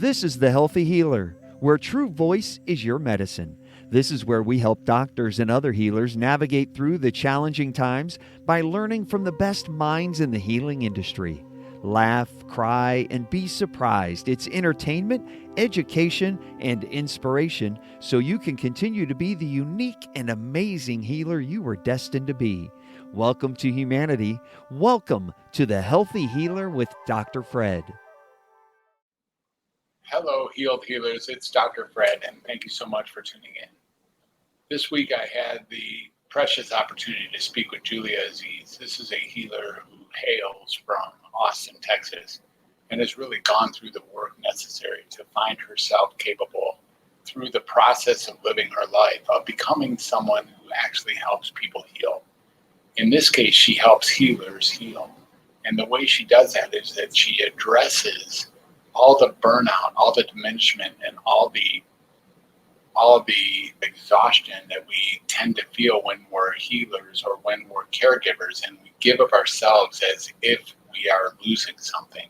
This is The Healthy Healer, where true voice is your medicine. This is where we help doctors and other healers navigate through the challenging times by learning from the best minds in the healing industry. Laugh, cry, and be surprised. It's entertainment, education, and inspiration so you can continue to be the unique and amazing healer you were destined to be. Welcome to humanity. Welcome to The Healthy Healer with Dr. Fred. Hello, Healed Healers. It's Dr. Fred, and thank you so much for tuning in. This week I had the precious opportunity to speak with Julia Aziz. This is a healer who hails from Austin, Texas, and has really gone through the work necessary to find herself capable through the process of living her life of becoming someone who actually helps people heal. In this case, she helps healers heal. And the way she does that is that she addresses all the burnout, all the diminishment, and all the exhaustion that we tend to feel when we're healers or when we're caregivers, and we give of ourselves as if we are losing something,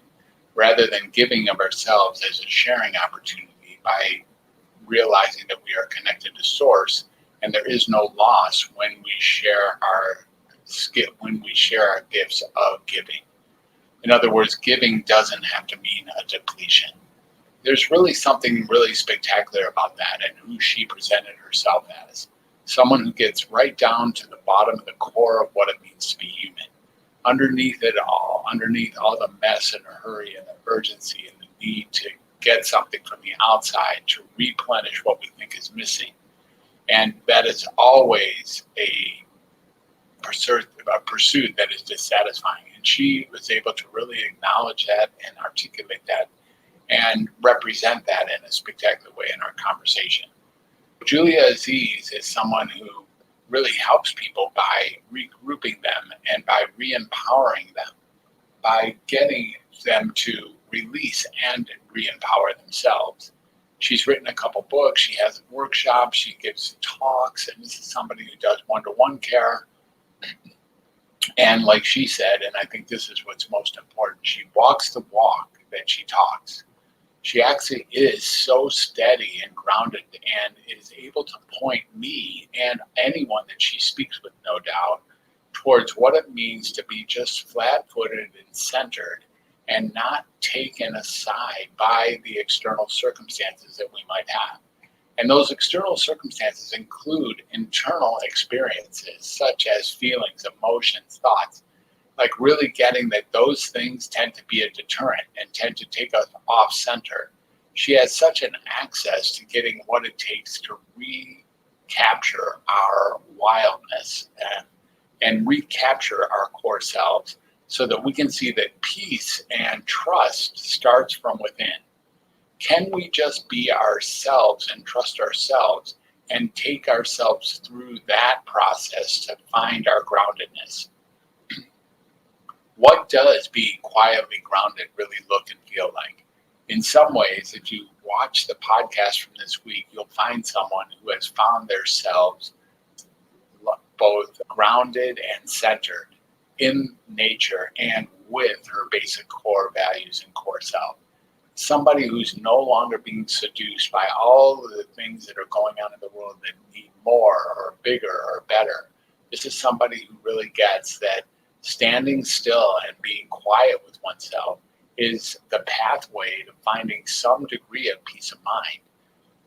rather than giving of ourselves as a sharing opportunity by realizing that we are connected to Source, and there is no loss when we share our gifts of giving. In other words, giving doesn't have to mean a depletion. There's really something really spectacular about that and who she presented herself as. Someone who gets right down to the bottom of the core of what it means to be human. Underneath it all, underneath all the mess and the hurry and the urgency and the need to get something from the outside to replenish what we think is missing. And that is always a pursuit that is dissatisfying. And she was able to really acknowledge that and articulate that and represent that in a spectacular way in our conversation. Julia Aziz is someone who really helps people by regrouping them and by re-empowering them, by getting them to release and re-empower themselves. She's written a couple books, she has workshops, she gives talks, and this is somebody who does one-to-one care. And like she said, and I think this is what's most important, she walks the walk that she talks. She actually is so steady and grounded and is able to point me and anyone that she speaks with, no doubt, towards what it means to be just flat-footed and centered and not taken aside by the external circumstances that we might have. And those external circumstances include internal experiences such as feelings, emotions, thoughts, like really getting that those things tend to be a deterrent and tend to take us off center. She has such an access to getting what it takes to recapture our wildness and recapture our core selves so that we can see that peace and trust starts from within. Can we just be ourselves and trust ourselves and take ourselves through that process to find our groundedness? What does being quietly grounded really look and feel like? In some ways, if you watch the podcast from this week, you'll find someone who has found themselves both grounded and centered in nature and with her basic core values and core self. Somebody who's no longer being seduced by all of the things that are going on in the world that need more or bigger or better. This is somebody who really gets that standing still and being quiet with oneself is the pathway to finding some degree of peace of mind.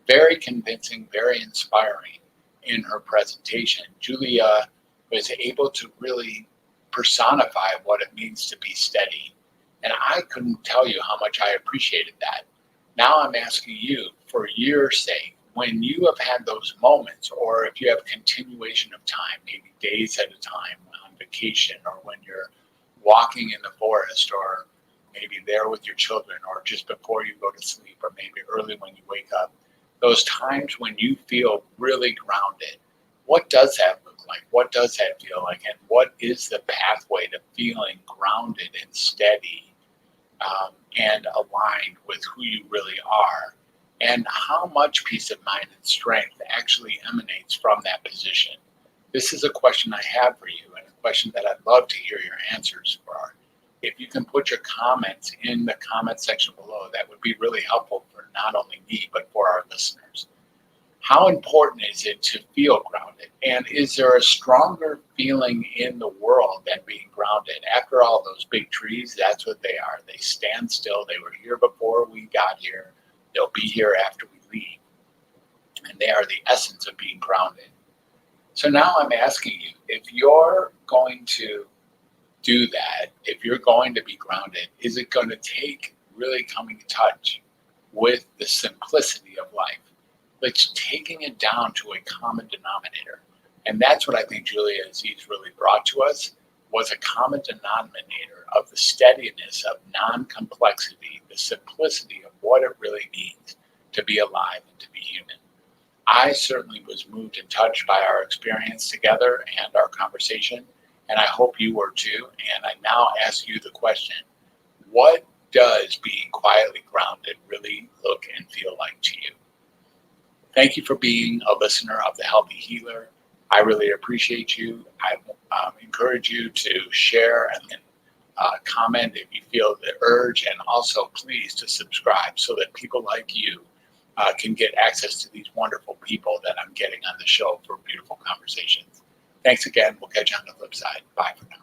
Very convincing, very inspiring in her presentation. Julia was able to really personify what it means to be steady. And I couldn't tell you how much I appreciated that. Now I'm asking you, for your sake, when you have had those moments, or if you have continuation of time, maybe days at a time on vacation, or when you're walking in the forest, or maybe there with your children, or just before you go to sleep, or maybe early when you wake up, those times when you feel really grounded, what does that look like? What does that feel like? And what is the pathway to feeling grounded and steady and aligned with who you really are? And how much peace of mind and strength actually emanates from that position? This is a question I have for you, and a question that I'd love to hear your answers for. If you can put your comments in the comment section below, that would be really helpful for not only me, but for our listeners. How important is it to feel grounded? And is there a stronger feeling in the world than being grounded? After all, those big trees, that's what they are. They stand still. They were here before we got here. They'll be here after we leave. And they are the essence of being grounded. So now I'm asking you, if you're going to do that, if you're going to be grounded, is it going to take really coming in touch with the simplicity of life? Like taking it down to a common denominator. And that's what I think Julia Aziz really brought to us, was a common denominator of the steadiness of non-complexity, the simplicity of what it really means to be alive and to be human. I certainly was moved and touched by our experience together and our conversation, and I hope you were too. And I now ask you the question, what does being quietly grounded really look and feel like to you? Thank you for being a listener of The Healthy Healer. I really appreciate you. I encourage you to share and comment if you feel the urge, and also please to subscribe so that people like you can get access to these wonderful people that I'm getting on the show for beautiful conversations. Thanks again. We'll catch you on the flip side. Bye for now.